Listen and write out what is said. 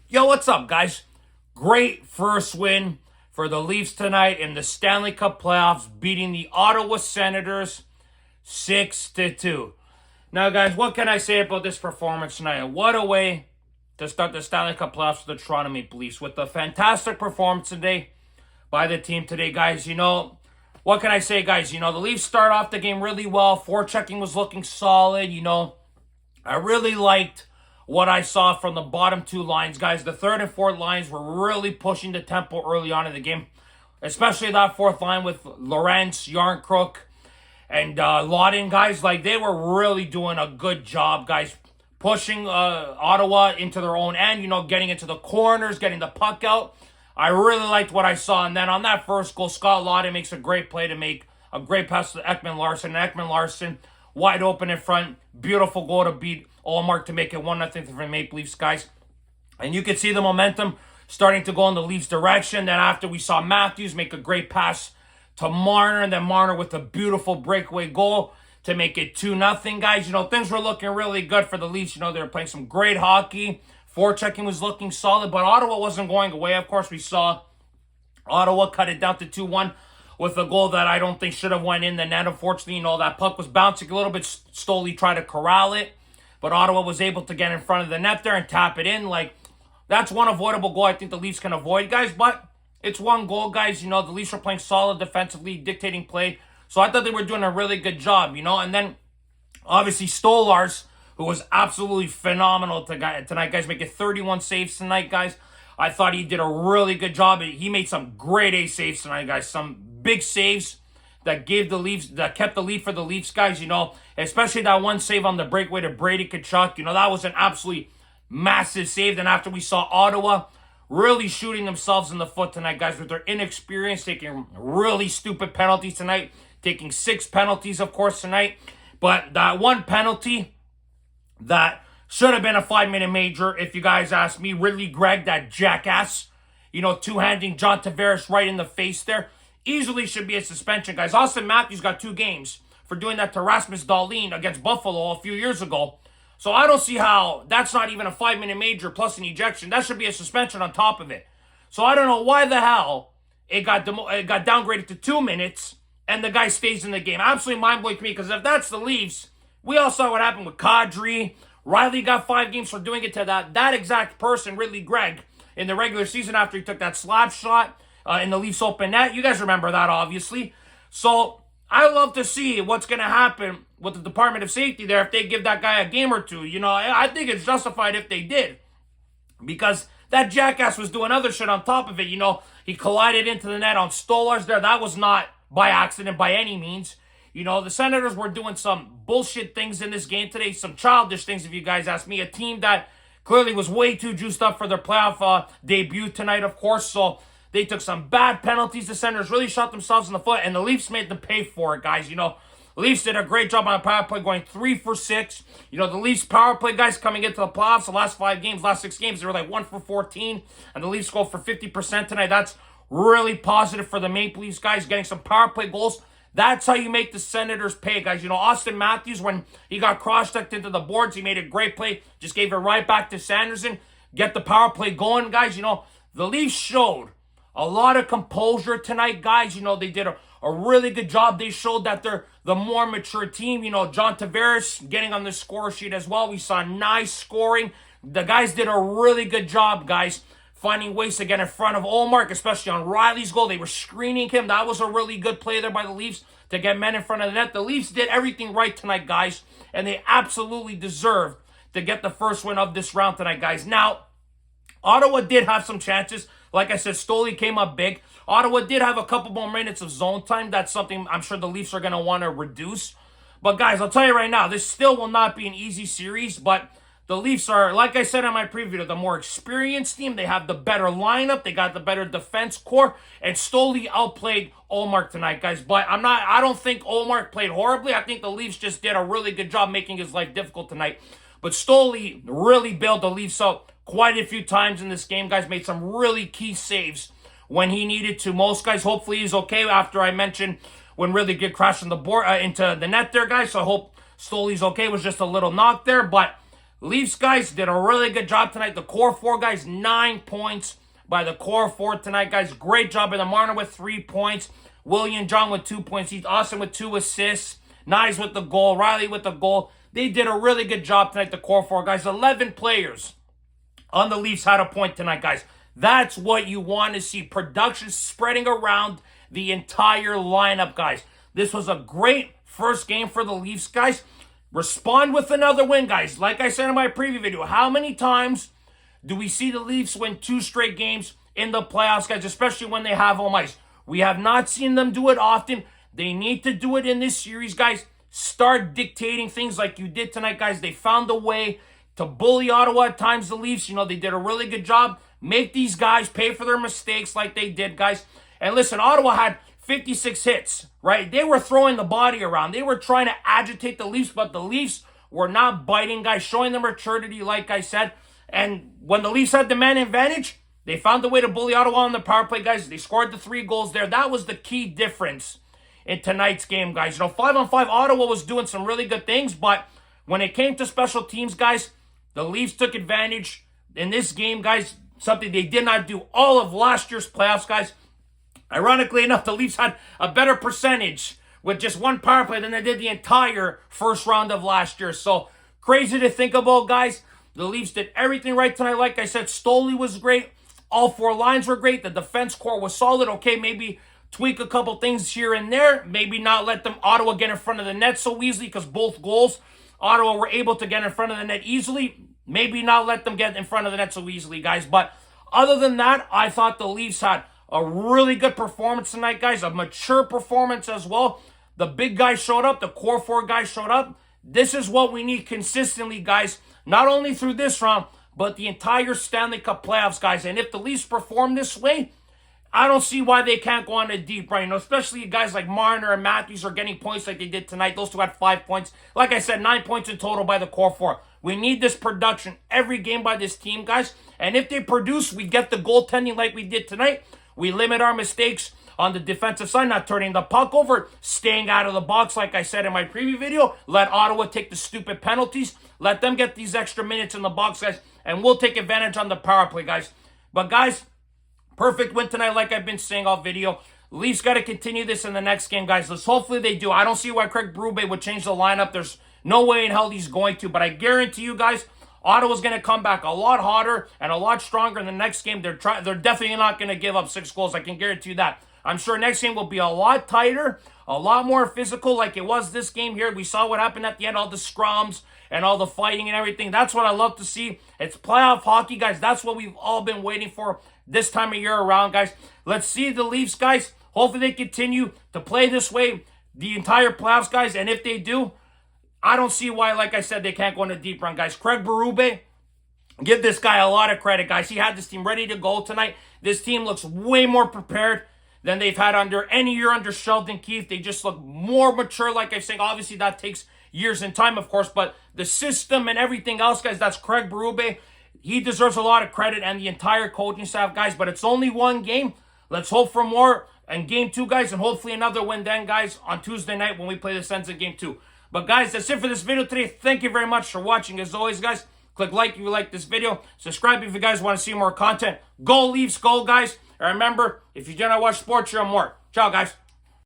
Yo, what's up, guys? Great first win for the Leafs tonight in the Stanley Cup playoffs, beating the Ottawa Senators 6-2. Now, guys, what can I say about this performance tonight? What a way to start the Stanley Cup playoffs for the Toronto Maple Leafs with a fantastic performance today by the team today, guys. What can I say, guys? The Leafs start off the game really well. Forechecking was looking solid. I really liked what I saw from the bottom two lines, guys. The third and fourth lines were really pushing the tempo early on in the game, especially that fourth line with Lawrence, Yarncrook, and Lawton, guys. They were really doing a good job, guys, pushing Ottawa into their own end, getting into the corners, getting the puck out. I really liked what I saw. And then on that first goal, Scott Lawton makes a great play to make a great pass to Ekman Larson. And Ekman Larson wide open in front. Beautiful goal to beat Ullmark to make it 1-0 for the Maple Leafs, guys. And you can see the momentum starting to go in the Leafs' direction. Then after we saw Matthews make a great pass to Marner, and then Marner with a beautiful breakaway goal to make it 2-0, guys. Things were looking really good for the Leafs. They were playing some great hockey. Forechecking was looking solid, but Ottawa wasn't going away. Of course, we saw Ottawa cut it down to 2-1 with a goal that I don't think should have went in the net. Unfortunately, that puck was bouncing a little bit. Stoley tried to corral it, but Ottawa was able to get in front of the net there and tap it in. That's one avoidable goal I think the Leafs can avoid, guys, but it's one goal, guys. The Leafs were playing solid defensively, dictating play, so I thought they were doing a really good job, and then obviously Stolarz, who was absolutely phenomenal tonight, guys, making 31 saves tonight, guys. I thought he did a really good job. He made some grade A saves tonight, guys. Some big saves that kept the lead for the Leafs, guys. Especially that one save on the breakaway to Brady Tkachuk. That was an absolutely massive save. Then after we saw Ottawa really shooting themselves in the foot tonight, guys, with their inexperience, taking really stupid penalties tonight, taking 6 penalties, of course, tonight. But that one penalty that should have been a 5-minute major, if you guys ask me. Ridley Gregg, that jackass, two-handing John Tavares right in the face there. Easily should be a suspension, guys. Austin Matthews got 2 games for doing that to Rasmus Dahlin against Buffalo a few years ago. So I don't see how that's not even a 5-minute major plus an ejection. That should be a suspension on top of it. So I don't know why the hell it got downgraded to 2 minutes and the guy stays in the game. Absolutely mind-blowing to me, because if that's the Leafs, we all saw what happened with Kadri. Riley got 5 games for doing it to that exact person, Ridley Gregg, in the regular season after he took that slap shot in the Leafs open net. You guys remember that, obviously. So I love to see what's going to happen with the Department of Safety there if they give that guy a game or two. I think it's justified if they did, because that jackass was doing other shit on top of it. He collided into the net on Stolarz there. That was not by accident by any means. The Senators were doing some bullshit things in this game today, some childish things, if you guys ask me. A team that clearly was way too juiced up for their playoff debut tonight, of course. So they took some bad penalties. The Senators really shot themselves in the foot, and the Leafs made them pay for it, guys. The Leafs did a great job on the power play, going 3 for 6. The Leafs power play, guys, coming into the playoffs, the last 6 games, they were 1 for 14, and the Leafs go for 50% tonight. That's really positive for the Maple Leafs, guys, getting some power play goals. That's how you make the Senators pay, guys. Austin Matthews, when he got cross-checked into the boards, he made a great play, just gave it right back to Sanderson, get the power play going, guys. The Leafs showed a lot of composure tonight, guys. They did a really good job. They showed that they're the more mature team. John Tavares getting on the score sheet as well. We saw nice scoring. The guys did a really good job, guys, finding ways to get in front of Ullmark, especially on Riley's goal. They were screening him. That was a really good play there by the Leafs to get men in front of the net. The Leafs did everything right tonight, guys, and they absolutely deserved to get the first win of this round tonight, guys. Now, Ottawa did have some chances. Like I said, Stoley came up big. Ottawa did have a couple more minutes of zone time. That's something I'm sure the Leafs are going to want to reduce. But, guys, I'll tell you right now, this still will not be an easy series, but the Leafs are, like I said in my preview, the more experienced team. They have the better lineup. They got the better defense core. And Stoley outplayed Ullmark tonight, guys. But I don't think Ullmark played horribly. I think the Leafs just did a really good job making his life difficult tonight. But Stoley really bailed the Leafs out quite a few times in this game, guys. Made some really key saves when he needed to. Most guys, hopefully he's okay after I mentioned when really good crash on the board into the net there, guys. So I hope Stoley's okay. It was just a little knock there, but Leafs guys did a really good job tonight. The core four guys, 9 points by the core four tonight, guys. Great job by the Marner with 3 points. William John with 2 points. Heath Austin with 2 assists. Knies with the goal. Riley with the goal. They did a really good job tonight, the core four guys. 11 players on the Leafs had a point tonight, guys. That's what you want to see. Production spreading around the entire lineup, guys. This was a great first game for the Leafs, guys. Respond with another win, guys. Like I said in my preview video, how many times do we see the Leafs win 2 straight games in the playoffs, guys, especially when they have home ice? We have not seen them do it often. They need to do it in this series, guys. Start dictating things like you did tonight, guys. They found a way to bully Ottawa at times, the Leafs. You know, they did a really good job. Make these guys pay for their mistakes like they did, guys. And listen, Ottawa had 56 hits, right? They were throwing the body around. They were trying to agitate the Leafs, but the Leafs were not biting, guys, showing them maturity, like I said. And when the Leafs had the man advantage, they found a way to bully Ottawa on the power play, guys. They scored the 3 goals there. That was the key difference in tonight's game, guys. You know, 5-on-5, Ottawa was doing some really good things, but when it came to special teams, guys, the Leafs took advantage in this game, guys. Something they did not do all of last year's playoffs, guys. Ironically enough, the Leafs had a better percentage with just 1 power play than they did the entire first round of last year. So, crazy to think about, guys. The Leafs did everything right tonight. Like I said, Stoley was great. All 4 lines were great. The defense core was solid. Okay, maybe tweak a couple things here and there. Maybe not let them Ottawa get in front of the net so easily, because both goals, Ottawa were able to get in front of the net easily. Maybe not let them get in front of the net so easily, guys. But other than that, I thought the Leafs had a really good performance tonight, guys. A mature performance as well. The big guys showed up. The core 4 guys showed up. This is what we need consistently, guys. Not only through this round, but the entire Stanley Cup playoffs, guys. And if the Leafs perform this way, I don't see why they can't go on a deep run. You know, especially guys like Marner and Matthews are getting points like they did tonight. Those 2 had 5 points. Like I said, 9 points in total by the core 4. We need this production every game by this team, guys. And if they produce, we get the goaltending like we did tonight. We limit our mistakes on the defensive side, not turning the puck over, staying out of the box, like I said in my preview video. Let Ottawa take the stupid penalties. Let them get these extra minutes in the box, guys, and we'll take advantage on the power play, guys. But, guys, perfect win tonight, like I've been saying all video. Leafs got to continue this in the next game, guys. Hopefully they do. I don't see why Craig Berube would change the lineup. There's no way in hell he's going to, but I guarantee you, guys, Ottawa's going to come back a lot hotter and a lot stronger in the next game. They're definitely not going to give up 6 goals. I can guarantee you that. I'm sure next game will be a lot tighter, a lot more physical like it was this game here. We saw what happened at the end, all the scrums and all the fighting and everything. That's what I love to see. It's playoff hockey, guys. That's what we've all been waiting for this time of year around, guys. Let's see the Leafs, guys. Hopefully they continue to play this way the entire playoffs, guys. And if they do, I don't see why, like I said, they can't go on a deep run, guys. Craig Berube, give this guy a lot of credit, guys. He had this team ready to go tonight. This team looks way more prepared than they've had under any year under Sheldon Keefe. They just look more mature, like I'm saying. Obviously, that takes years and time, of course, but the system and everything else, guys, that's Craig Berube. He deserves a lot of credit, and the entire coaching staff, guys, but it's only one game. Let's hope for more in Game 2, guys, and hopefully another win then, guys, on Tuesday night when we play the Sens in Game 2. But, guys, that's it for this video today. Thank you very much for watching. As always, guys, click like if you like this video. Subscribe if you guys want to see more content. Go Leafs, go, guys. And remember, if you do not watch sports, you're more. Ciao, guys.